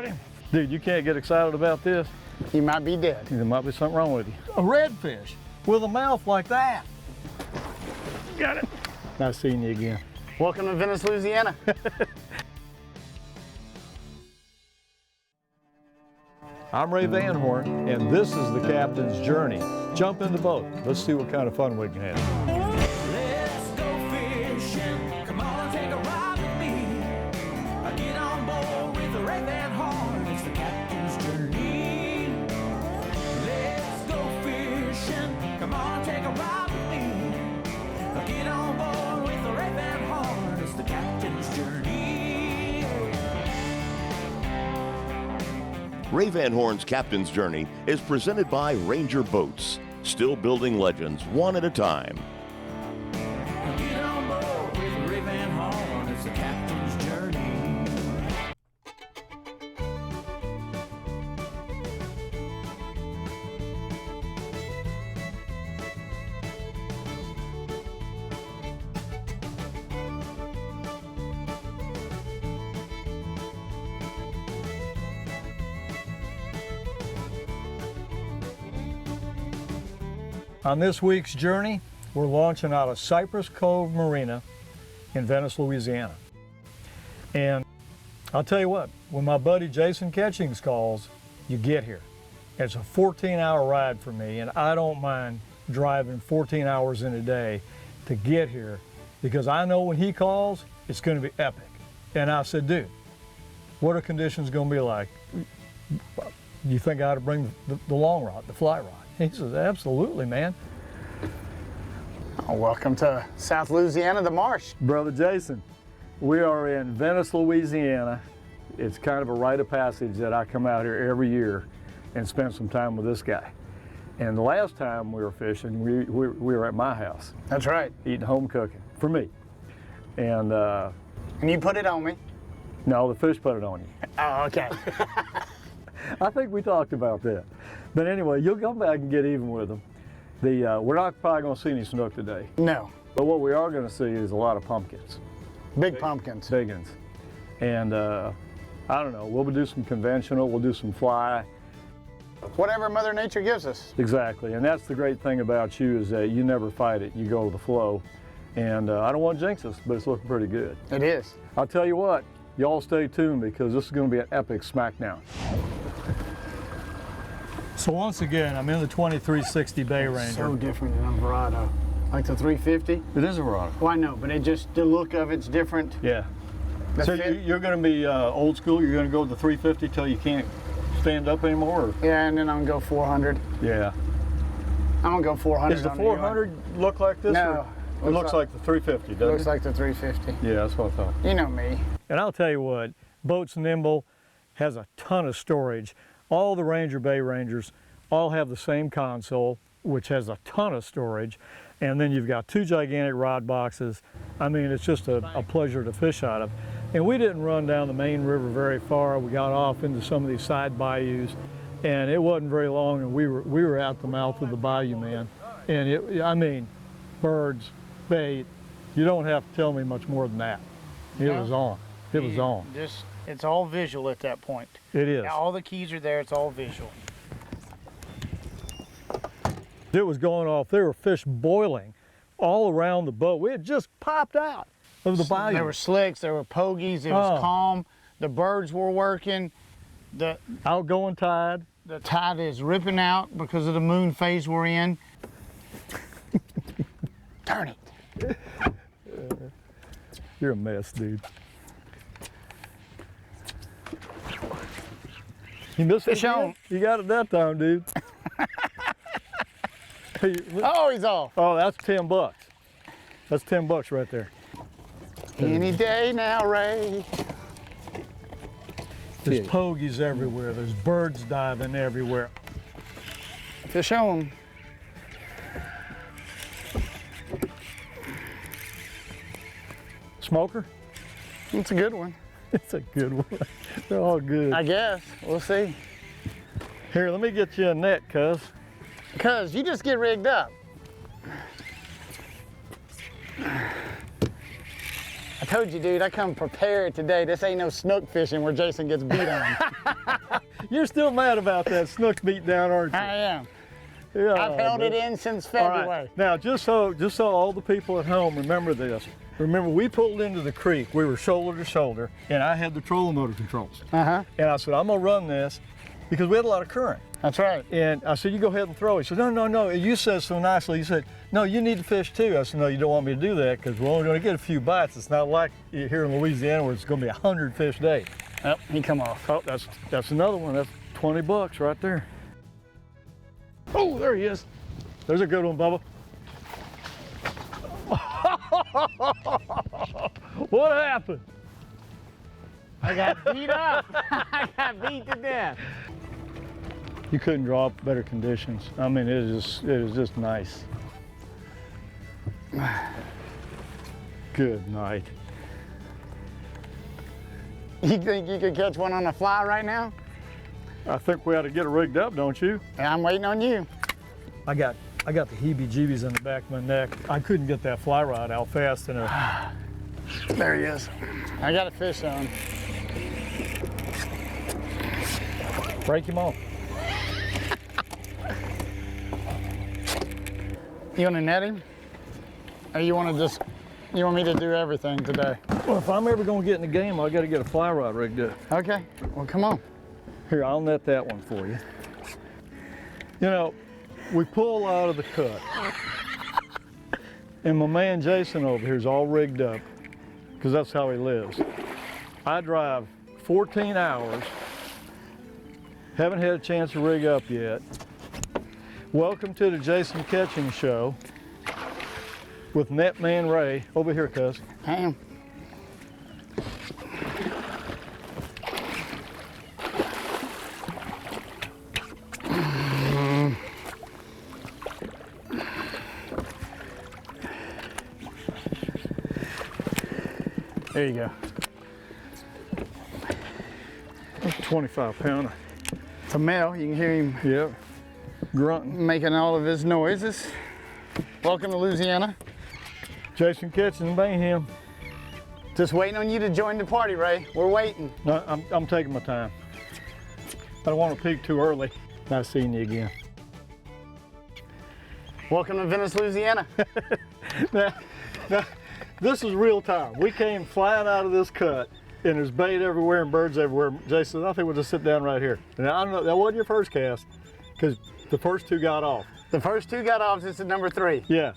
got him. Dude, you can't get excited about this. You might be dead. There might be something wrong with you. A redfish with a mouth like that. Got it. Nice seeing you again. Welcome to Venice, Louisiana. I'm Ray Van Horn, and this is the Captain's Journey. Jump in the boat. Let's see what kind of fun we can have. Let's go fishing. Come on, take a ride with me. Get on board with the Ray Van Horn. It's the Captain's Journey. Let's go fishing. Come on, take a ride with me. Get on board with the Ray Van Horn. It's the Captain's Journey. Ray Van Horn's Captain's Journey is presented by Ranger Boats, still building legends one at a time. Get on board with the Ray Van Horn. It's the Captain's Journey. On this week's journey, we're launching out of Cypress Cove Marina in Venice, Louisiana. And I'll tell you what, when my buddy Jason Catchings calls, you get here. It's a 14-hour ride for me, and I don't mind driving 14 hours in a day to get here because I know when he calls, it's going to be epic. And I said, dude, what are conditions going to be like? You think I ought to bring the long rod, the fly rod? He says, absolutely, man. Oh, welcome to South Louisiana, the marsh. Brother Jason, we are in Venice, Louisiana. It's kind of a rite of passage that I come out here every year and spend some time with this guy. And the last time we were fishing, we were at my house. That's right. Eating home cooking, for me. And And you put it on me. no, the fish put it on you. Oh, okay. I think we talked about that. But anyway, you'll come back and get even with them. We're not probably going to see any snook today, No, but what we are going to see is a lot of pumpkins, big pumpkins. big ones. And I don't know, we'll do some conventional, we'll do some fly. Whatever Mother Nature gives us. Exactly, and that's the great thing about you is that you never fight it, you go with the flow. And I don't want to jinx us, but it's looking pretty good. It is. I'll tell you what, y'all stay tuned because this is going to be an epic smackdown. So once again, I'm in the 2360 Bay Ranger. So different than a Verado. Like the 350. It is a Verado. Well, I know, but it just, the look of it's different. Yeah. The So fit- you're going to be old school, you're going to go with the 350 till you can't stand up anymore? Or? Yeah, and then I'm gonna go 400. Yeah. I'm gonna go 400. Does the on the new one. 400 look like this? No. Or it looks like the 350, doesn't Looks it? like the 350. Yeah, that's what I thought. You know me. And I'll tell you what, Boats Nimble has a ton of storage. All the Ranger Bay Rangers all have the same console, which has a ton of storage. And then you've got two gigantic rod boxes. I mean, it's just a pleasure to fish out of. And we didn't run down the main river very far. We got off into some of these side bayous, and it wasn't very long, and we were at the mouth of the bayou, man. And I mean, birds, bait, you don't have to tell me much more than that. It No. was on. It was on. Just, it's all visual at that point. It is. All the keys are there, it's all visual. It was going off. There were fish boiling all around the boat. We had just popped out of the bayou. There were slicks, there were pogies, it was Oh. calm, the birds were working, the Outgoing tide. tide is ripping out because of the moon phase we're in. Turn it. You're a mess, dude. You missed it Fish on. again? You got it that time, dude. Hey, Oh, he's off. oh, that's $10. That's $10 right there. Any day now, Ray. There's pogies everywhere. There's birds diving everywhere. Fish on. Smoker? It's a good one. It's a good one. They're all good. I guess. We'll see. Here, let me get you a net, cuz. Cuz you just get rigged up. I told you, dude, I come prepared today. This ain't no snook fishing where Jason gets beat on. You're still mad about that snook beat down, aren't you? I am. Yeah, I've held it in since February. All right. Now, just so all the people at home remember this. Remember, we pulled into the creek. We were shoulder to shoulder, and I had the trolling motor controls. Uh-huh. And I said, I'm gonna run this because we had a lot of current. That's right. And I said, you go ahead and throw it. He said, no. You said so nicely. You said, no, you need to fish too. I said, no, you don't want me to do that because we're only gonna get a few bites. It's not like here in Louisiana where it's gonna be 100 fish a day. Yep, he come off. Oh, that's another one. That's $20 right there. Oh, there he is. There's a good one, Bubba. What happened? I got beat up. I got beat to death. You couldn't draw up better conditions. I mean, it is just nice. Good night. You think you could catch one on a fly right now? I think we ought to get it rigged up, don't you? I'm waiting on you. I got the heebie-jeebies in the back of my neck. I couldn't get that fly rod out fast enough. There he is. I got a fish on. Break him off. You want to net him? Or you want me to do everything today? Well, if I'm ever gonna get in the game, I gotta get a fly rod rigged up. Okay, well, come on. Here, I'll net that one for you. You know, we pull out of the cut, and my man Jason over here is all rigged up, because that's how he lives. I drive 14 hours, haven't had a chance to rig up yet. Welcome to the Jason Catching Show with Netman Ray. Over here, cuz. I am. There you go. That's a 25-pounder. It's a male. You can hear him Yep. Grunting. making all of his noises. Welcome to Louisiana. Jason Catching, Bayham. Just waiting on you to join the party, Ray. We're waiting. No, I'm taking my time. I don't want to peak too early. Nice seeing you again. Welcome to Venice, Louisiana. Now, this is real time. We came flying out of this cut, and there's bait everywhere and birds everywhere. Jason, I think we'll just sit down right here. And I don't know, that wasn't your first cast, because the first two got off. The first two got off. This is number 3. Yeah.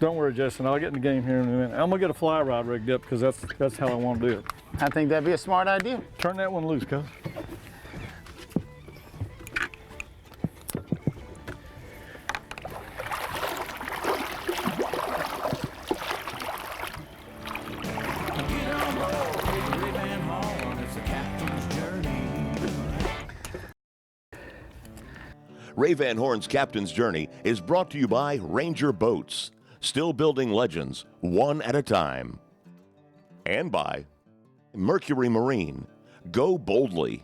Don't worry, Jason. I'll get in the game here in a minute. I'm gonna get a fly rod rigged up because that's how I want to do it. I think that'd be a smart idea. Turn that one loose, cuz. Get on board with Ray Van Horn. It's the captain's journey. Ray Van Horn's Captain's Journey is brought to you by Ranger Boats, still building legends one at a time. And by Mercury Marine, go boldly.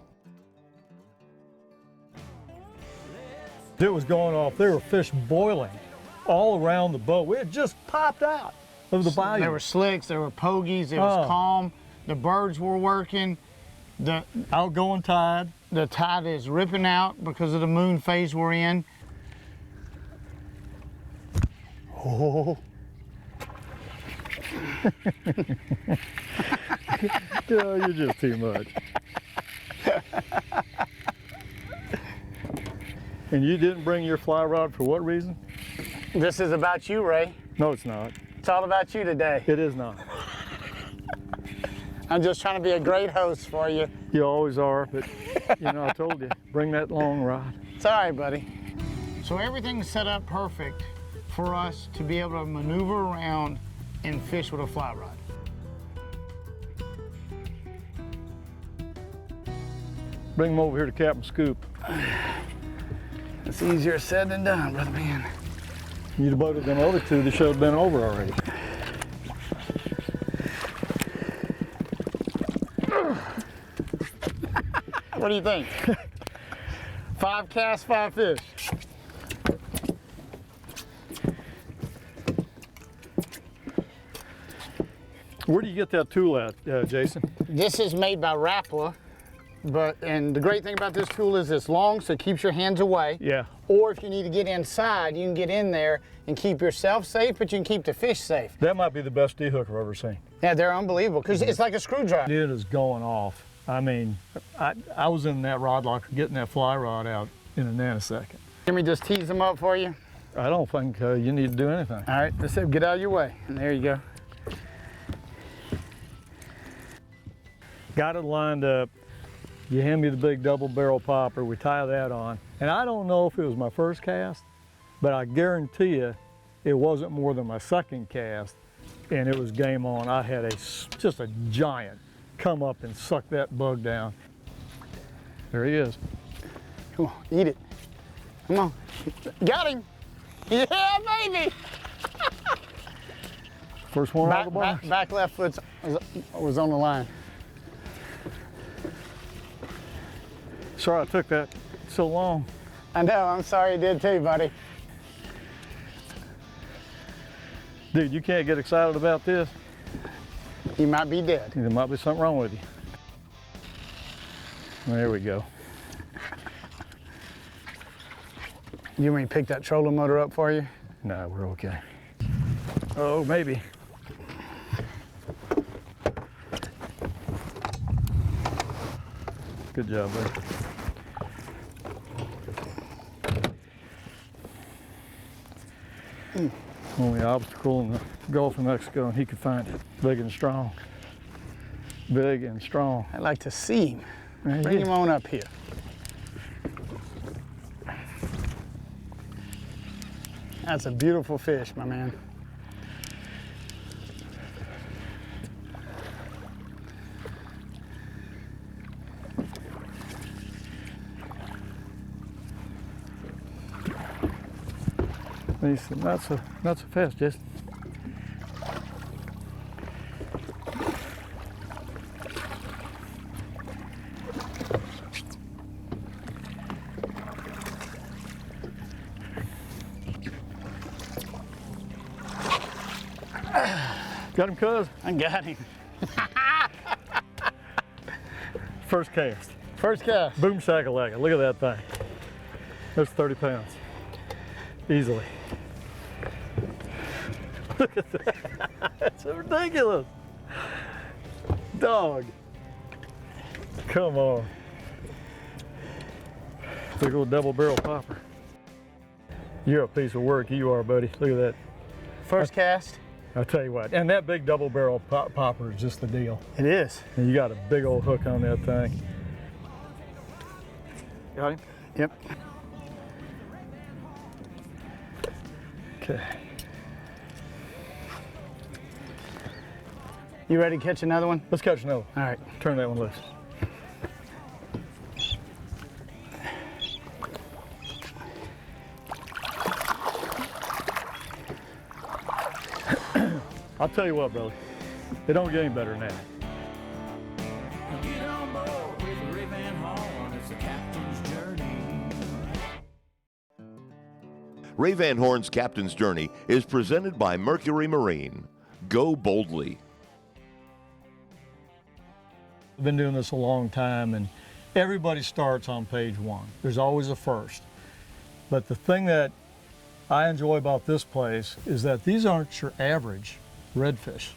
It was going off. There were fish boiling all around the boat. We had just popped out of the bayou. There were slicks, there were pogies, it was calm. The birds were working. The outgoing tide. The tide is ripping out because of the moon phase we're in. Oh. Oh, you're just too much. And you didn't bring your fly rod for what reason? This is about you, Ray. No, it's not. It's all about you today. It is not. I'm just trying to be a great host for you. You always are, but you know, I told you, bring that long rod. It's all right, buddy. So everything's set up perfect for us to be able to maneuver around and fish with a fly rod. Bring them over here to Captain Scoop. It's easier said than done, brother man. You'd have voted them other two, the show'd been over already. What do you think? 5 casts, 5 fish. Where do you get that tool at, Jason? This is made by Rapala, and the great thing about this tool is it's long, so it keeps your hands away. Yeah. Or if you need to get inside, you can get in there and keep yourself safe, but you can keep the fish safe. That might be the best D-hook I've ever seen. Yeah, they're unbelievable because it's like a screwdriver. It is going off. I mean, I was in that rod locker getting that fly rod out in a nanosecond. Let me just tease them up for you. I don't think you need to do anything. All right, let's get out of your way. And there you go. Got it lined up. You hand me the big double barrel popper, we tie that on. And I don't know if it was my first cast, but I guarantee you it wasn't more than my second cast, and it was game on. I had just a giant come up and suck that bug down. There he is. Come on, eat it. Come on. Got him. Yeah, baby. First one out of the box. Back left foot was on the line. Sorry I took that so long. I know, I'm sorry it did too, buddy. Dude, you can't get excited about this. You might be dead. There might be something wrong with you. There we go. You want me to pick that trolling motor up for you? No, we're okay. Oh, maybe. Good job, buddy. Only obstacle in the Gulf of Mexico, and he could find it. Big and strong. Big and strong. I'd like to see him. Right Bring here. him on up here. That's a beautiful fish, my man. And he said, not so fast, Jason. Got him, cuz? I got him. First cast. First cast. Boom shakalaka. Look at that thing. That's 30 pounds. Easily. Look at that. That's ridiculous. Dog. Come on. Big old double barrel popper. You're a piece of work, you are, buddy. Look at that. First cast. I'll tell you what, and that big double barrel popper is just the deal. It is. And you got a big old hook on that thing. Got him? Yep. Okay. You ready to catch another one? Let's catch another. All right. Turn that one loose. I'll tell you what, brother. It don't get any better than that. Get on board with Ray Van Horn. It's the captain's journey. Ray Van Horn's Captain's Journey is presented by Mercury Marine. Go boldly. I've been doing this a long time, and everybody starts on page one. There's always a first. But the thing that I enjoy about this place is that these aren't your average redfish.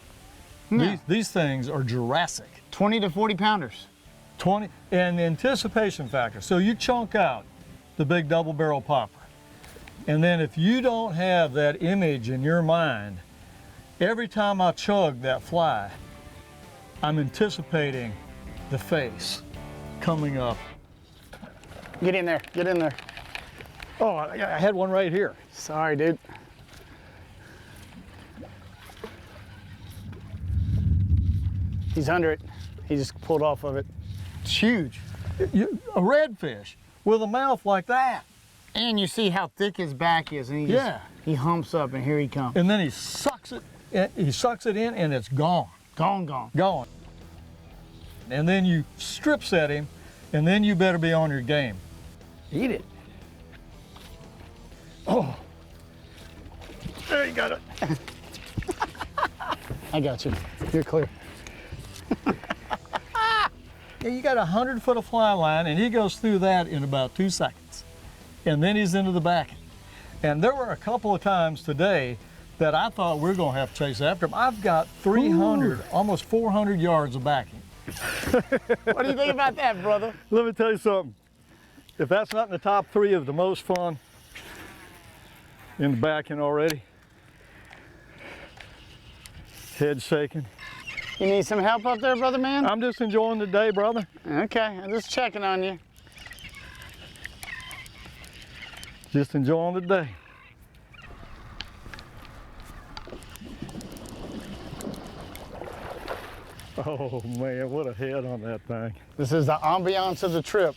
No. These things are Jurassic. 20 to 40 pounders. 20, and the anticipation factor. So you chunk out the big double barrel popper. And then if you don't have that image in your mind, every time I chug that fly, I'm anticipating the face coming up. Get in there. Get in there. Oh, I had one right here. Sorry, dude. He's under it. He just pulled off of it. It's huge. A redfish with a mouth like that. And you see how thick his back is, and he humps up, and here he comes. And then he sucks it in, and it's gone. Gone. Gone. And then you strip set him, and then you better be on your game. Eat it. Oh, there you got it. I got you. You're clear. Yeah, you got 100 foot of fly line, and he goes through that in about 2 seconds. And then he's into the backing. And there were a couple of times today that I thought we were going to have to chase after him. I've got 300, almost 400 yards of backing. What do you think about that, brother? Let me tell you something. If that's not in the top 3 of the most fun in the backing already, head shaking. You need some help up there, brother man? I'm just enjoying the day, brother. Okay, I'm just checking on you. Just enjoying the day. Oh man, what a head on that thing. This is the ambiance of the trip.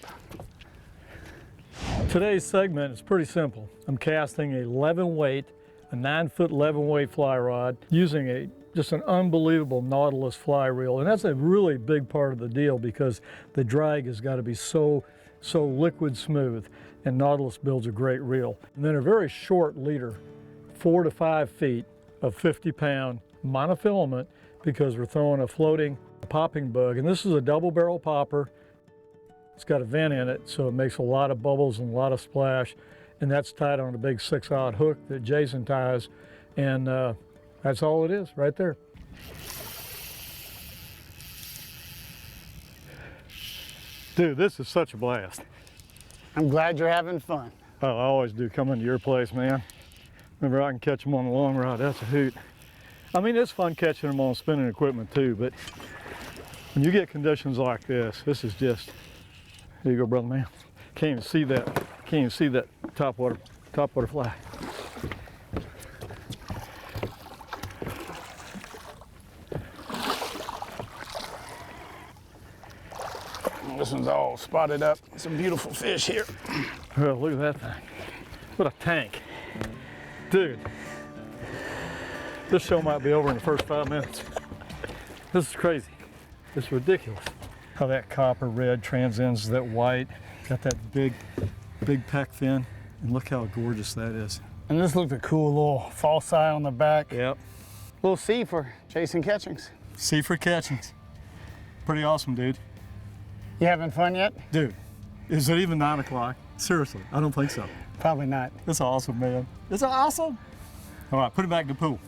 Today's segment is pretty simple. I'm casting a 11 weight, a 9-foot 11 weight fly rod using just an unbelievable Nautilus fly reel. And that's a really big part of the deal because the drag has got to be so liquid smooth, and Nautilus builds a great reel. And then a very short leader, 4 to 5 feet of 50-pound monofilament, because we're throwing a floating popping bug. And this is a double barrel popper. It's got a vent in it, so it makes a lot of bubbles and a lot of splash. And that's tied on a big 6-aught hook that Jason ties. And that's all it is right there. Dude, this is such a blast. I'm glad you're having fun. Oh, I always do come into your place, man. Whenever I can catch them on the long rod, that's a hoot. I mean, it's fun catching them on spinning equipment too, but when you get conditions like this is just, here you go, brother man. Can't even see that. Can't even see that top water fly. This one's all spotted up. Some beautiful fish here. Oh, look at that thing. What a tank. Dude, this show might be over in the first 5 minutes. This is crazy. It's ridiculous. How that copper red transcends that white. Got that big pec fin. And look how gorgeous that is. And this looked a cool little false eye on the back. Yep. Little C for Jason Catchings. C for catchings. Pretty awesome, dude. You having fun yet? Dude, is it even 9 o'clock? Seriously, I don't think so. Probably not. That's awesome, man. That's awesome. All right, put it back in the pool.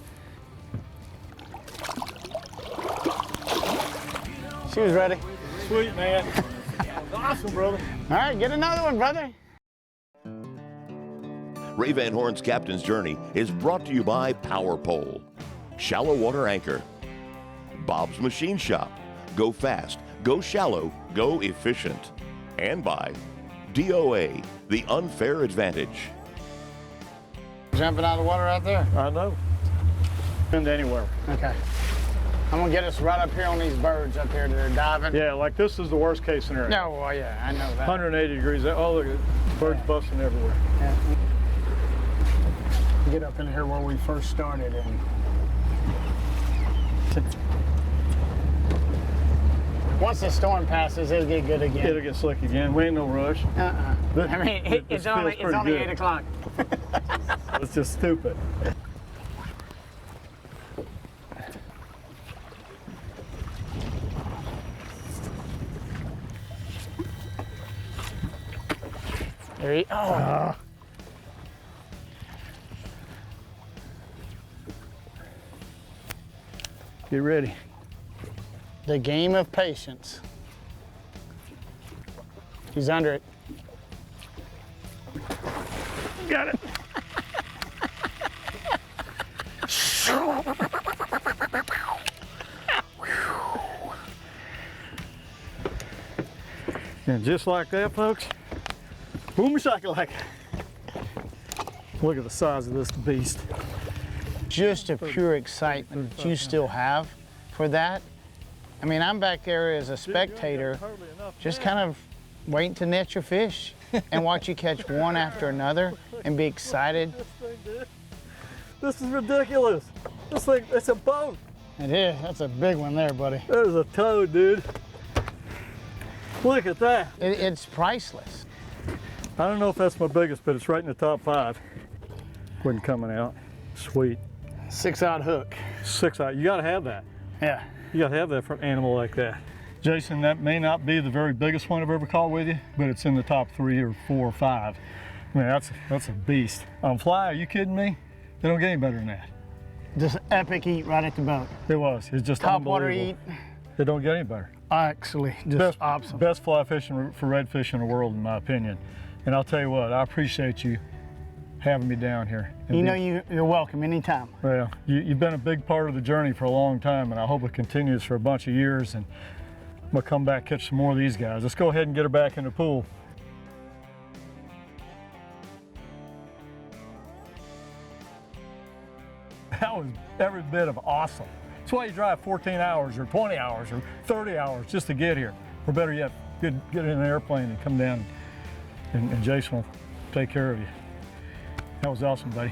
She was ready. Sweet, man. Awesome, brother. All right, get another one, brother. Ray Van Horn's Captain's Journey is brought to you by Power Pole, Shallow Water Anchor, Bob's Machine Shop, Go Fast, Go Shallow, Go Efficient, and by DOA, the unfair advantage. Jumping out of the water out there? I know. Been anywhere. Okay. I'm gonna get us right up here on these birds up here that are diving. Yeah, like this is the worst case scenario. No, well, yeah, I know that. 180 degrees. Oh, look at birds busting everywhere. Yeah. Get up in here where we first started and once the storm passes, it'll get good again. It'll get slick again. We ain't no rush. I mean, it's only 8 o'clock. It's just stupid. There you go. Get ready. The game of patience. He's under it. Got it. And just like that, folks, boom shakalaka. Look at the size of this beast. Just a pure excitement that you still have for that. I mean, I'm back there as a spectator, just kind of waiting to net your fish and watch you catch one after another and be excited. This is ridiculous. This thing, it's a boat. It is. That's a big one there, buddy. There's a toad, dude. Look at that. It's priceless. I don't know if that's my biggest, but it's right in the top 5 when coming out. Sweet. 6-aught hook. 6-aught. You got to have that. Yeah. You got to have that for an animal like that. Jason, that may not be the very biggest one I've ever caught with you, but it's in the top 3 or 4 or 5. I mean, that's a beast. On fly, are you kidding me? They don't get any better than that. Just epic eat right at the boat. It was. It's just Top water eat. unbelievable. They don't get any better. Actually, just awesome. Best fly fishing for redfish in the world, in my opinion. And I'll tell you what, I appreciate you having me down here. You know you're welcome anytime. Well, you've been a big part of the journey for a long time, and I hope it continues for a bunch of years. And I'm gonna come back, catch some more of these guys. Let's go ahead and get her back in the pool. That was every bit of awesome. That's why you drive 14 hours or 20 hours or 30 hours just to get here. Or better yet, get in an airplane and come down, and Jason will take care of you. That was awesome, buddy.